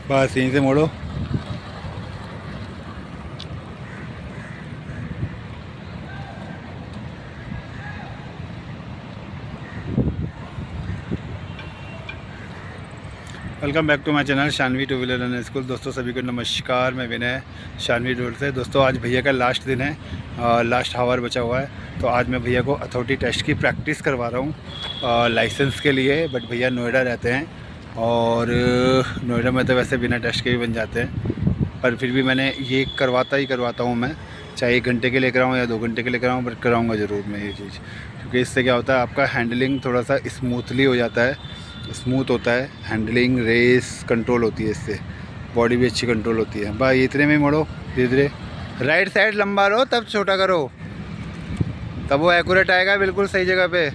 बस यहीं से मोड़ो। Welcome back to my channel Shanvi two wheeler and school. दोस्तों सभी को नमस्कार, मैं विनय शानवी रोड से। दोस्तों आज भैया का लास्ट दिन है, लास्ट हावर बचा हुआ है। तो आज मैं भैया को अथॉरिटी टेस्ट की प्रैक्टिस करवा रहा हूँ लाइसेंस के लिए। बट भैया नोएडा रहते हैं और नोएडा में तो वैसे बिना टेस्ट के भी बन जाते हैं, पर फिर भी मैंने ये करवाता हूँ मैं, चाहे 1 घंटे के लिए कराऊँ या 2 घंटे के लिए कराऊँ, बट कराऊँगा ज़रूर मैं ये चीज़। क्योंकि इससे क्या होता है, आपका हैंडलिंग थोड़ा सा स्मूथली हो जाता है, स्मूथ होता है हैंडलिंग, रेस कंट्रोल होती है, इससे बॉडी भी अच्छी कंट्रोल होती है। भाई इतने में मोड़ो धीरे धीरे, राइट साइड लंबा रहो तब छोटा करो, तब वो एक्यूरेट आएगा बिल्कुल सही जगह पे।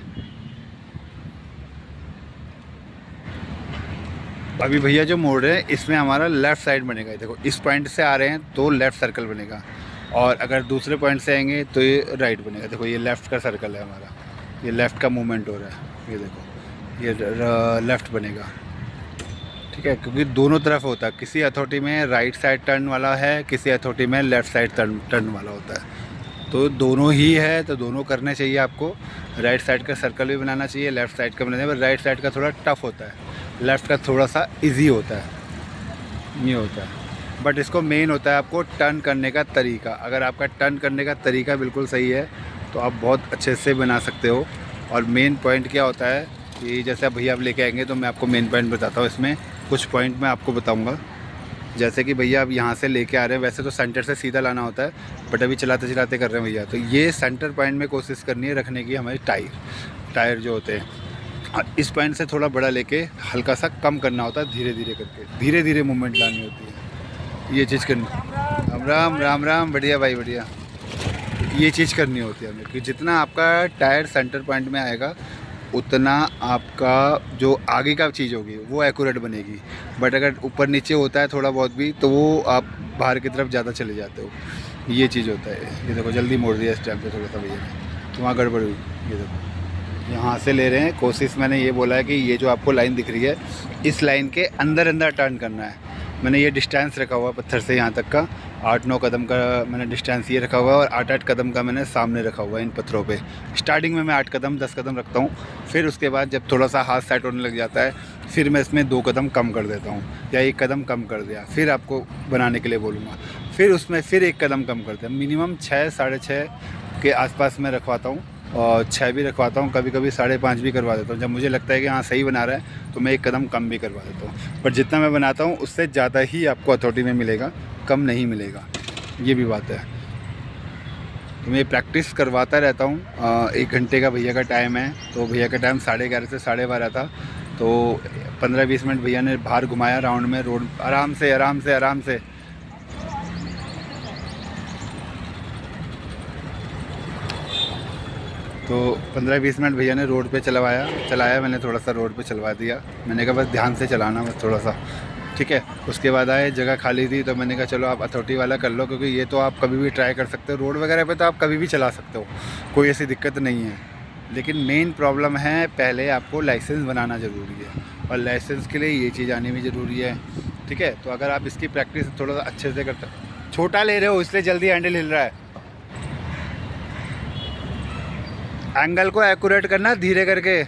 अभी भैया जो मोड़ रहे हैं इसमें हमारा लेफ़्ट साइड बनेगा। देखो इस पॉइंट से आ रहे हैं तो लेफ़्ट सर्कल बनेगा, और अगर दूसरे पॉइंट से आएंगे तो ये राइट बनेगा। देखो ये लेफ़्ट का सर्कल है हमारा, ये लेफ़्ट का मूवमेंट हो रहा है, ये देखो ये लेफ़्ट बनेगा, ठीक है। क्योंकि दोनों तरफ होता है, किसी अथॉरिटी में राइट साइड टर्न वाला है, किसी अथॉरिटी में लेफ़्ट साइड टर्न वाला होता है। तो दोनों ही है, तो दोनों करने चाहिए आपको। राइट साइड का सर्कल भी बनाना चाहिए, लेफ़्ट साइड का बनाना चाहिए। राइट साइड का थोड़ा टफ होता है, लेफ़्ट का थोड़ा सा इजी होता है, ये होता है। बट इसको मेन होता है आपको टर्न करने का तरीका। अगर आपका टर्न करने का तरीका बिल्कुल सही है तो आप बहुत अच्छे से बना सकते हो। और मेन पॉइंट क्या होता है कि जैसे आप भैया आप लेके आएंगे तो मैं आपको मेन पॉइंट बताता हूँ। इसमें कुछ पॉइंट मैं आपको बताऊँगा। जैसे कि भैया आप यहाँ से लेके आ रहे हैं, वैसे तो सेंटर से सीधा लाना होता है, बट अभी चलाते चलाते कर रहे हैं भैया, तो ये सेंटर पॉइंट में कोशिश करनी है रखने की हमारी टायर जो होते हैं। इस पॉइंट से थोड़ा बड़ा लेके हल्का सा कम करना होता है, धीरे धीरे करके, धीरे धीरे मूवमेंट लानी होती है। ये चीज़ करनी। राम राम राम राम, बढ़िया भाई बढ़िया। ये चीज़ करनी होती है हमें कि जितना आपका टायर सेंटर पॉइंट में आएगा उतना आपका जो आगे का चीज़ होगी वो एक्यूरेट बनेगी। बट अगर ऊपर नीचे होता है थोड़ा बहुत भी तो वो आप बाहर की तरफ ज़्यादा चले जाते हो, ये चीज़ होता है। ये देखो जल्दी मोड़ दिया इस टाइम पे थोड़ा सा भैया ने, तो वहाँ गड़बड़ हुई। ये देखो यहाँ से ले रहे हैं, कोशिश मैंने ये बोला है कि ये जो आपको लाइन दिख रही है इस लाइन के अंदर अंदर टर्न करना है। मैंने ये डिस्टेंस रखा हुआ पत्थर से यहाँ तक का 8-9 कदम का मैंने डिस्टेंस ये रखा हुआ है, और 8-8 कदम का मैंने सामने रखा हुआ है इन पत्थरों पे। स्टार्टिंग में मैं 8 कदम 10 कदम रखता हूँ, फिर उसके बाद जब थोड़ा सा हाथ सेट होने लग जाता है फिर मैं इसमें 2 कदम कम कर देता हूँ, या 1 कदम कम कर दिया, फिर आपको बनाने के लिए बोलूँगा, फिर उसमें फिर 1 कदम कम कर दिया। मिनिमम 6 साढ़े 6 के आसपास मैं रखवाता हूँ, और 6 भी रखवाता हूँ, कभी कभी 5.5 भी करवा देता हूँ। जब मुझे लगता है कि हाँ सही बना रहा है तो मैं 1 कदम कम भी करवा देता हूँ। पर जितना मैं बनाता हूँ उससे ज़्यादा ही आपको अथॉरिटी में मिलेगा, कम नहीं मिलेगा, ये भी बात है। तो मैं प्रैक्टिस करवाता रहता हूँ। 1 घंटे का भैया का टाइम है, तो भैया का टाइम 11:30 से 12:30 था। तो 15-20 मिनट भैया ने बाहर घुमाया राउंड में, रोड आराम से आराम से आराम से। तो 15-20 मिनट भैया ने रोड पे चलाया, मैंने थोड़ा सा रोड पे चलवा दिया। मैंने कहा बस ध्यान से चलाना बस थोड़ा सा, ठीक है। उसके बाद आए, जगह खाली थी तो मैंने कहा चलो आप अथॉरिटी वाला कर लो, क्योंकि ये तो आप कभी भी ट्राई कर सकते हो, रोड वगैरह पे तो आप कभी भी चला सकते हो, कोई ऐसी दिक्कत नहीं है। लेकिन मेन प्रॉब्लम है पहले आपको लाइसेंस बनाना ज़रूरी है, और लाइसेंस के लिए ये चीज़ आनी भी ज़रूरी है, ठीक है। तो अगर आप इसकी प्रैक्टिस थोड़ा सा अच्छे से करते, छोटा ले रहे हो इसलिए जल्दी हैंडल हिल रहा है। एंगल को एक्यूरेट करना धीरे करके,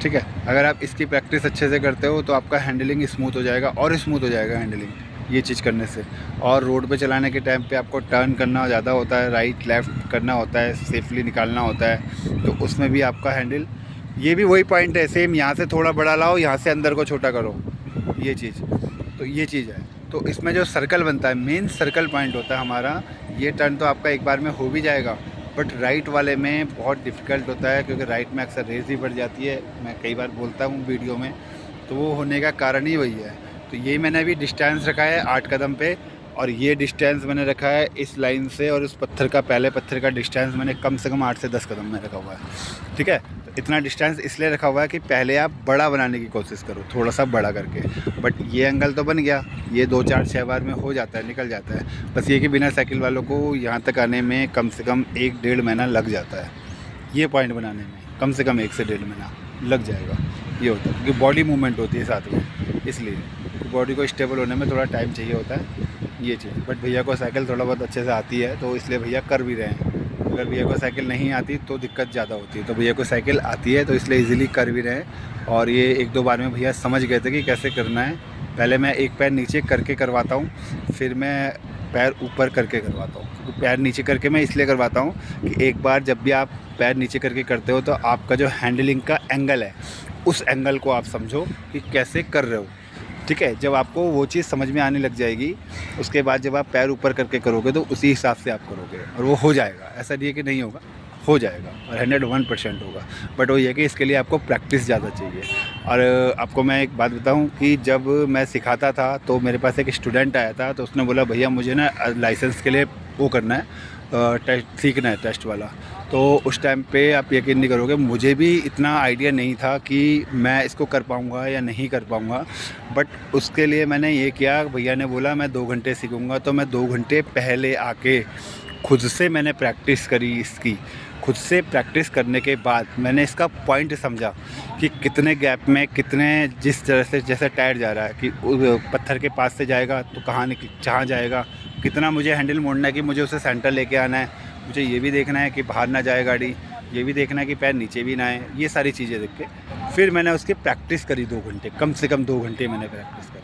ठीक है। अगर आप इसकी प्रैक्टिस अच्छे से करते हो तो आपका हैंडलिंग स्मूथ हो जाएगा, और स्मूथ हो जाएगा हैंडलिंग ये चीज़ करने से। और रोड पे चलाने के टाइम पे आपको टर्न करना ज़्यादा होता है, राइट लेफ़्ट करना होता है, सेफली निकालना होता है, तो उसमें भी आपका हैंडल, ये भी वही पॉइंट है सेम, यहाँ से थोड़ा बड़ा लाओ, यहाँ से अंदर को छोटा करो, ये चीज़। तो ये चीज़ है। तो इसमें जो सर्कल बनता है, मेन सर्कल पॉइंट होता है हमारा, ये टर्न तो आपका एक बार में हो भी जाएगा, बट राइट वाले में बहुत डिफ़िकल्ट होता है, क्योंकि राइट में अक्सर रेस भी बढ़ जाती है, मैं कई बार बोलता हूँ वीडियो में, तो वो होने का कारण ही वही है। तो ये मैंने अभी डिस्टेंस रखा है 8 कदम पे, और ये डिस्टेंस मैंने रखा है इस लाइन से और उस पत्थर का, पहले पत्थर का डिस्टेंस मैंने कम से कम 8 से 10 कदम में रखा हुआ है, ठीक है। तो इतना डिस्टेंस इसलिए रखा हुआ है कि पहले आप बड़ा बनाने की कोशिश करो, थोड़ा सा बड़ा करके। बट ये एंगल तो बन गया, ये 2-4-6 बार में हो जाता है, निकल जाता है। बस ये कि बिना साइकिल वालों को यहाँ तक आने में कम से कम 1-1.5 महीना लग जाता है, ये पॉइंट बनाने में कम से कम 1 से 1.5 महीना लग जाएगा। ये होता है क्योंकि बॉडी मूवमेंट होती है साथ में, इसलिए बॉडी को स्टेबल होने में थोड़ा टाइम चाहिए होता है ये चीज़। बट भैया को साइकिल थोड़ा बहुत अच्छे से आती है तो इसलिए भैया कर भी रहे हैं। अगर भैया को साइकिल नहीं आती तो दिक्कत ज़्यादा होती है, तो भैया को साइकिल आती है तो इसलिए इजीली कर भी रहे हैं। और ये एक दो बार में भैया समझ गए थे कि कैसे करना है। पहले मैं एक पैर नीचे करके करवाता हूँ, फिर मैं पैर ऊपर करके करवाता हूँ। क्योंकि पैर नीचे करके मैं इसलिए करवाता हूँ कि एक बार जब भी आप पैर नीचे करके करते हो तो आपका जो हैंडलिंग का एंगल है उस एंगल को आप समझो कि कैसे कर रहे हो, ठीक है। जब आपको वो चीज़ समझ में आने लग जाएगी, उसके बाद जब आप पैर ऊपर करके करोगे तो उसी हिसाब से आप करोगे और वो हो जाएगा। ऐसा नहीं है कि नहीं होगा, हो जाएगा और 101% होगा। बट वो ये कि इसके लिए आपको प्रैक्टिस ज़्यादा चाहिए। और आपको मैं एक बात बताऊं कि जब मैं सिखाता था तो मेरे पास एक स्टूडेंट आया था, तो उसने बोला भैया मुझे ना लाइसेंस के लिए वो करना है, टेस्ट सीखना है, टेस्ट वाला। तो उस टाइम पे आप यकीन नहीं करोगे, मुझे भी इतना आइडिया नहीं था कि मैं इसको कर पाऊँगा या नहीं कर पाऊँगा। बट उसके लिए मैंने ये किया, भैया ने बोला मैं 2 घंटे सीखूँगा, तो मैं 2 घंटे पहले आके खुद से मैंने प्रैक्टिस करी इसकी। खुद से प्रैक्टिस करने के बाद मैंने इसका पॉइंट समझा कि कितने गैप में, कितने जिस तरह से जैसे टायर जा रहा है कि पत्थर के पास से जाएगा तो कहाँ जाएगा, कितना मुझे हैंडल मोड़ना है कि मुझे उसे सेंटर लेके आना है, मुझे ये भी देखना है कि बाहर ना जाए गाड़ी, ये भी देखना है कि पैर नीचे भी ना आए। ये सारी चीज़ें देख के फिर मैंने उसकी प्रैक्टिस करी 2 घंटे, कम से कम 2 घंटे मैंने प्रैक्टिस करी।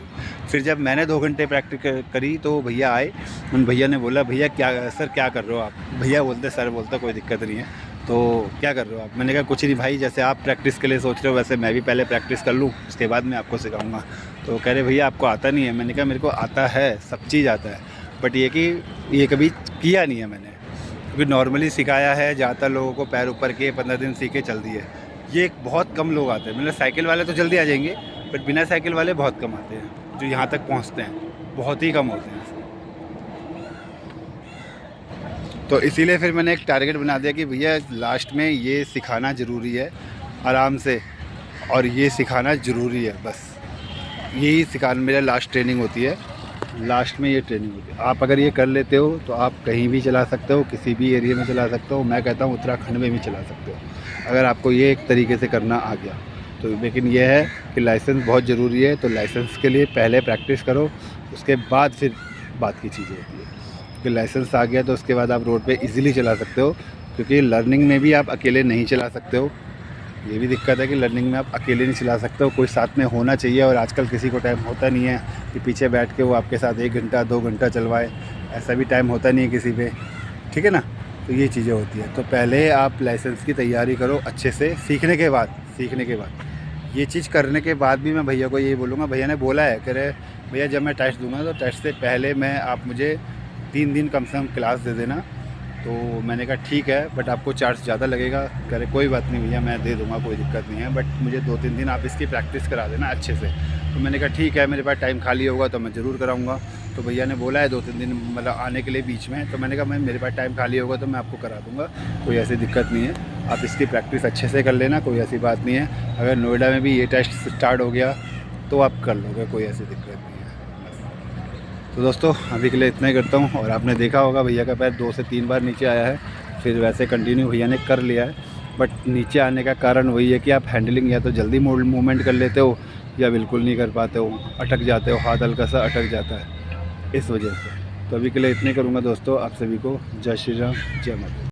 फिर जब मैंने 2 घंटे प्रैक्टिस करी तो भैया आए, उन भैया ने बोला भैया क्या सर क्या कर रहे हो आप। भैया बोलते सर बोलते कोई दिक्कत नहीं है, तो क्या कर रहे हो आप। मैंने कहा कुछ नहीं भाई, जैसे आप प्रैक्टिस के लिए सोच रहे हो वैसे मैं भी पहले प्रैक्टिस कर लूँ, उसके बाद मैं आपको सिखाऊंगा। तो कह रहे भैया आपको आता नहीं है। मैंने कहा मेरे को आता है, सब चीज़ आता है, बट ये कि ये कभी किया नहीं है मैंने, क्योंकि नॉर्मली सिखाया है ज़्यादातर लोगों को, पैर ऊपर किए 15 दिन सीखे चल दिए। ये बहुत कम लोग आते हैं, मतलब साइकिल वाले तो जल्दी आ जाएंगे बट बिना साइकिल वाले बहुत कम आते हैं जो यहाँ तक पहुँचते हैं, बहुत ही कम होते हैं। तो इसीलिए फिर मैंने एक टारगेट बना दिया कि भैया लास्ट में ये सिखाना ज़रूरी है आराम से, और ये सिखाना ज़रूरी है, बस यही सिखाना मेरा लास्ट ट्रेनिंग होती है। लास्ट में ये ट्रेनिंग होती है। आप अगर ये कर लेते हो तो आप कहीं भी चला सकते हो, किसी भी एरिया में चला सकते हो। मैं कहता हूँ उत्तराखंड में भी चला सकते हो अगर आपको ये एक तरीके से करना आ गया तो। लेकिन यह है कि लाइसेंस बहुत ज़रूरी है, तो लाइसेंस के लिए पहले प्रैक्टिस करो, उसके बाद फिर बात की चीज़ें होती है। क्योंकि लाइसेंस आ गया तो उसके बाद आप रोड पे इजीली चला सकते हो, क्योंकि लर्निंग में भी आप अकेले नहीं चला सकते हो। ये भी दिक्कत है कि लर्निंग में आप अकेले नहीं चला सकते हो, कोई साथ में होना चाहिए। और आजकल किसी को टाइम होता नहीं है कि पीछे बैठ के वो आपके साथ 1 घंटा 2 घंटा चलवाए, ऐसा भी टाइम होता नहीं है किसी पे, ठीक है ना। तो ये चीज़ें होती हैं। तो पहले आप लाइसेंस की तैयारी करो अच्छे से, सीखने के बाद ये चीज़ करने के बाद भी मैं भैया को यही बोलूँगा, भैया ने बोला है कह रहे भैया जब मैं टेस्ट दूंगा तो टेस्ट से पहले मैं आप मुझे 3 दिन कम से कम क्लास दे देना। तो मैंने कहा ठीक है, बट आपको चार्ज ज़्यादा लगेगा। कह रहे कोई बात नहीं भैया मैं दे दूँगा, कोई दिक्कत नहीं है, बट मुझे 2-3 दिन आप इसकी प्रैक्टिस करा देना अच्छे से। तो मैंने कहा ठीक है, मेरे पास टाइम खाली होगा तो मैं ज़रूर कराऊँगा। तो भैया ने बोला है 2-3 दिन मतलब आने के लिए बीच में, तो मैंने कहा मैं मेरे पास टाइम खाली होगा तो मैं आपको करा दूँगा, कोई ऐसी दिक्कत नहीं है। आप इसकी प्रैक्टिस अच्छे से कर लेना, कोई ऐसी बात नहीं है। अगर नोएडा में भी ये टेस्ट स्टार्ट हो गया तो आप कर लोगे, कोई ऐसी दिक्कत नहीं है। तो दोस्तों अभी के लिए इतना ही करता हूँ। और आपने देखा होगा भैया का पैर 2 से 3 बार नीचे आया है, फिर वैसे कंटिन्यू भैया ने कर लिया है। बट नीचे आने का कारण वही है कि आप हैंडलिंग या तो जल्दी मूवमेंट कर लेते हो या बिल्कुल नहीं कर पाते हो, अटक जाते हो, हाथ हल्का सा अटक जाता है इस वजह से। तो अभी के लिए इतने करूँगा दोस्तों। आप सभी को जय श्री राम, जय माता।